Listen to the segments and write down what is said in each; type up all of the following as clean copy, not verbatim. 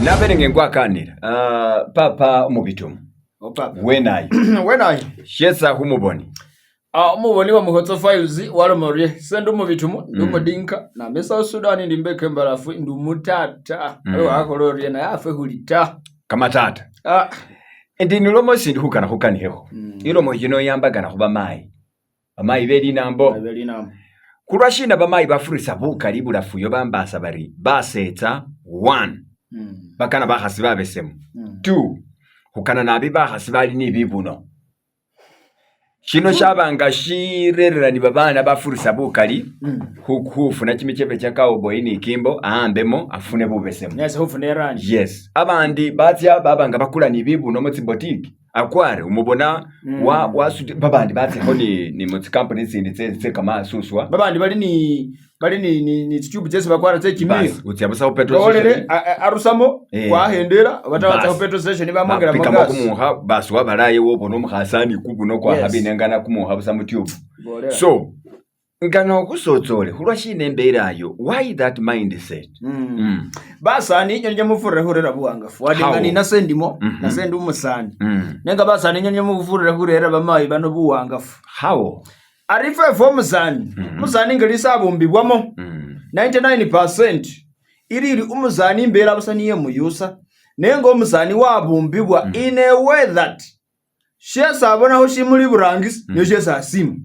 Naberenge ngwakanira papa umubitumu papa wenayi shesa kumuboni umuboni wa Mukhotso files walomorie sendo umubitumu ndumudinka na mesa Sudan ndimbeke mbarafu ndumutata wakolorie na yafe hulita kama tata ndinulomo sindi hukana hukaniheho ilomo jino yambagana kuba mai amayi beli nambo kulwashina bamayi bafurisa bukali bulafuyo bambasa bari basetsa 1 bakana bahasi babesemu 2 hukana nabi bahasi bali nibibuno kino cyabanga shirerera ni babana bafurisa bukali hukufuna kimichepe cha cowboy ni kimbo ahambemo afune bubesemu yes hufune range yes abandi batya babanga bakula ni bibuno mu boutique akware umubona wa babandi batse ko ni mu company zindi tse kama suswa babandi bali ni tube jese bakwara tse kimwe utyabusa petrol station arusamo kwahendera batabatsa petrol station bamogera magasi kumuha baswa baraye wobo no muhasani kubuno kwa habinengana kumuha busa mu tube so ngano kusotsole hulwashine mberayo why that mindset basani nyo nyamufurira hurera buwanga fwadingani nasendimo nasendi umusani nenga basani nyo nyamufurira hurera bamayi bano buwanga how arife for musani ngelisa bumbibwamo 99% iriri umusani mbera busani yemuyusa nenga umusani wabumbibwa in a way that shesa abona ho shimuli burangisi nyo shesa asimu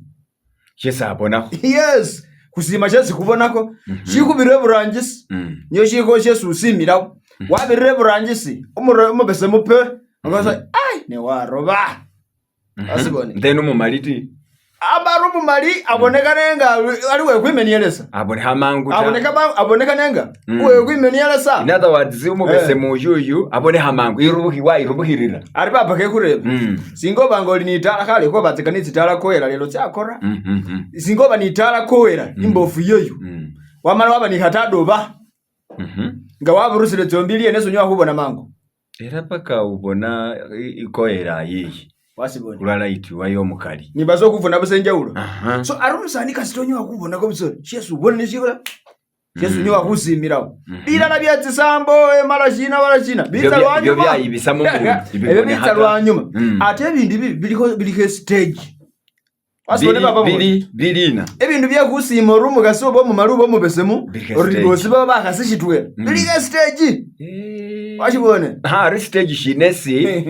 shesa abona yes kusima shesi kubonako shikubire burangisi nyo shiko shesu usimiraho wabire burangisi umubese mupe ngoza ai ne waroba asibone then umumaliti abarumu mali aboneka nenga ali we kwimeniyelesa aboneka nenga we kwimeniyelesa in other words umubese muyuyu abone hamangu irubuhirira ari papa ke kureba singo bangoli ni itala kale ko batsikanitsi itala koera lelo cyakora singo bani itala koera imbofu yoyo wamala wabani hatadoba nga waburusire zombili nezo nywa kubona mango era paka ubona ikoera yiyi wasibone ulala itu wayo mukali nibazo kuvuna busenjaulo so arusani kasitonywa kubona ko biso Yesu ubone nishikola Yesu nywa kusimirawo bilala byatsisambo malashina balashina byo byayibisamo ibone hanyuma ate bindi biliko stage wasibone baba bilina ebintu byakusima rumu gasobo mu marubo mu besemu oribosi baba bakasishitwe biliko stage wasibone ha stage shinesi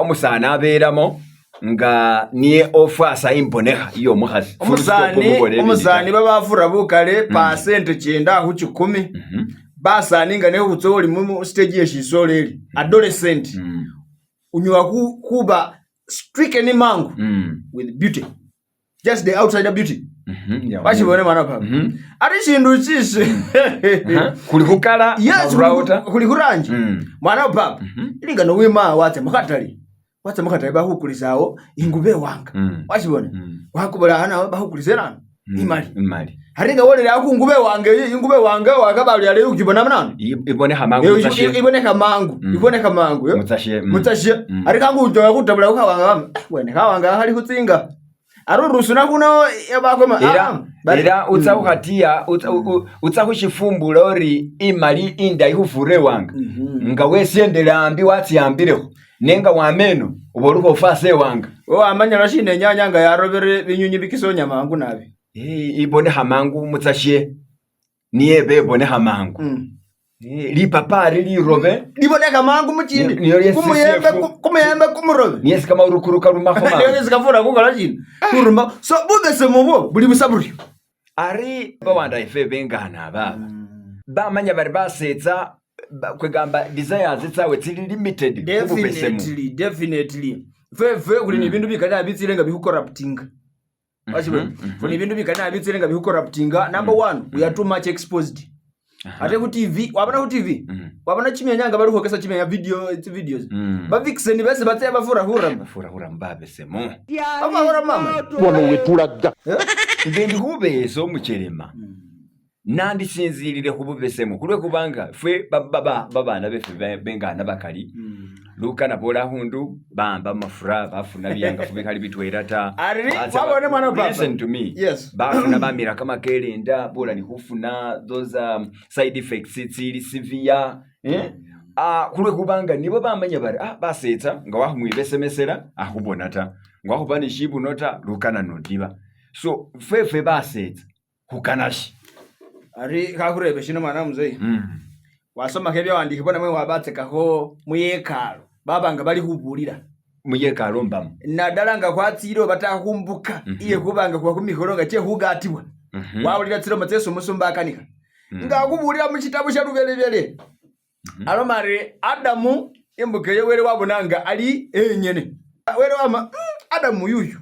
umusana aberamo nga niye ofasa imboneha iyo muhasi umusani babafura bukale percent cyenda hu 10 basani nga ne utsoli mu stage yeshisoleli adolescent unywa kuba stricken mangu with beauty just the outside beauty bashibone mana papa ari shindu chishe kuli kukala yes kuli kuranje mwana papa ilinga no wima wate makatali bahukulizawo ingube wanga washibone wakubula hana bahukulizerana imali haringa wole yako ngube wange ingube wanga wakabali yale ukibona mnana ibone hamangu mutashe arika ngujo kutabula ukawanga wene kawanga hali kutsinga arurusu nakuno yabakoma era utsahuhatia utsahushifumbulo ori imali inda ihufure wanga nga wesiendele ambi watsiyambireho nenga wameno uboruko ufase wanga amanya rashine nyanya nga yarobere binyunyi bikisonya mangu nabi ibone hamangu mutsashye niye bebone hamangu li papa li robe libone hamangu mukindi kumuyembe kumurobe niyesi kama urukuruka rumaho niyesi kafura kugala chini kuruma so bubese mubo buli busaburi ari bawanda ife bengana bamanya bari basetsa kwegamba desires tsawe tsili limited definitely fe kuli ni bintu bikana bitsirenga bihucorruptinga washibona kuli bintu bikana bitsirenga bihucorruptinga number 1 we are too much exposed ate ku TV wabona chimyanyanga bari hokesa chimya videos ba vixen bese batse bafura hura mbabe semo abahora mama wono wetulaga ndendi hubeso mucherema nandi sinzirire kububesemu kulwe kubanga fwe babana befe bengana bakali luka na bola hundu bamba mafura bafuna byanga fube kali bitwerata wabone mwana baba listen to me yes bafuna bamira kama kelenda bola ni kufuna those side effects tsili severe kulwe kubanga nibo bamanya bari basetsa nga wahumwibesemesera ahubonata nga wahubani shibu nota lukana nodiba so fefe basetsa hukanashi ari kakurebe shino mwana muzei wasoma kebya wandikibona mwe wabatsekaho muyekalo babanga bali hubulira muyekalo mbamu nadala nga kwatsiro batakumbuka iye kubanga kwa kumikoronga che hugatibwa wawulira tsiro matseso musumba akanika nga kubulira mu kitabu kya lubelebele alomare Adamu imbuke yewere wabonanga ali enyene were wama Adamu yuyu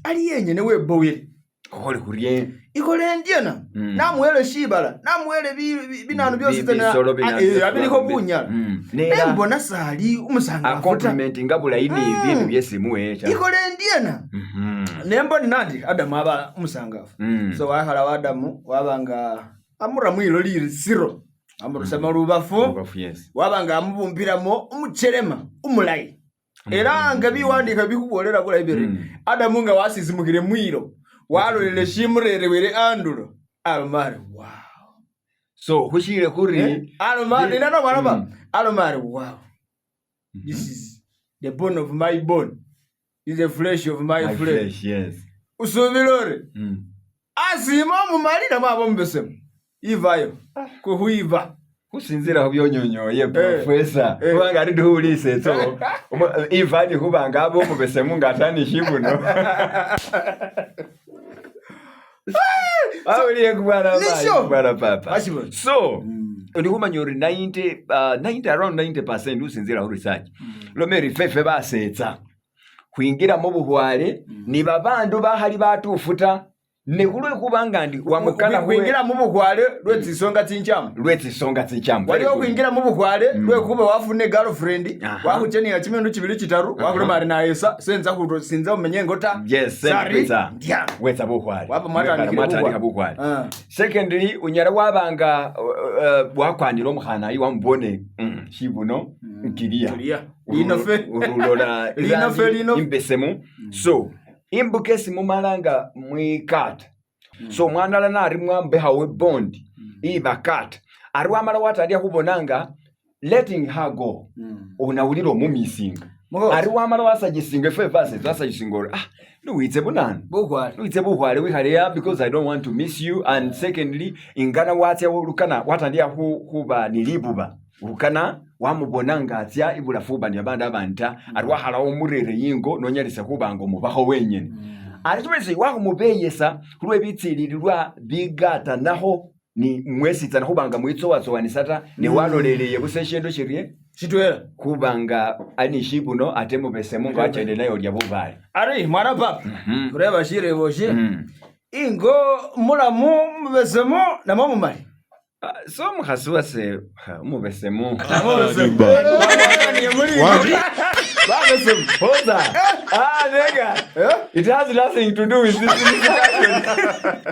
ali enyene webowere holi kuriye ikole ndiana namwele shibala namwele binanu byose tena abiriko bunyala mbona sali umusanga a compliment ngabula ini ibintu byesimuwecha ikole ndiana nembo nandi Adamu aba umusanga so wahala Adamu wabanga amura mwilo liri zero amurusema rubafu wabanga amubumbiramo umucherema umulayi era nga biwandika bikubolera bula ibere Adamu nga wasizimukire mwiro walolele shimurere were andulo alomari wow so hushire kuri alomari nana maraba alomari wow this is the bone of my bone, this is the flesh of my flesh. Yes usubilore asima mu marina mabo mbesemo ivayo kuhuiva kusinzira ho byonyonyoye professor kubanga ari duhulise so ivani kubanga abo mubesemo ngatani shibuno so ndihumanyori 90% usinzira ho research lomeri fefe basetsa kwingira mu buhware ni babandu bahali batufuta nekulwe kubanga ndi wamukana kwingira mu buhware lwetsisonga tsinchamu wali kwingira mu buhware lwe kuba wafune girlfriend wakuchenira chimendu chibiri chitaru wakule mari na esa senza kuto sinza umenye ngota sari wetsa buhware wapa mwatani buhware secondly unyara wabanga wakwanira omuhana yi wambone shibuno nkiriya lino imbesemu so imbukesi mumalanga mwikata so mwanala nari mwambe hawe bond ibakata arwamala watadia kubonanga letting her go unawuliro mumisinga arwamala wasajisinga fevase wasajisinga nuwitse bunana nuwitse buhwale wihaleya because I don't want to miss you and secondly ingana watya lukana watandia kuba nilibuba ukana wamubonanga atya ibulafuba ni abanda abanta arwahala omurere yingo nonyalise kubango mubaho wenyene aritumeze wako mubeyesa kulwebitsilirirwa bigata naho ni mwesitsa naho banga mwitso watsowanisata ne waloleleye buseshendo shiriye chitwera kubanga ani shibuno atemo besemo ngacende nayo lya buvale ari mwana papa kureba shire boje ingo mulamu besemo na mamu mali so mukhasi se umubesemu it has nothing to do with this discussion.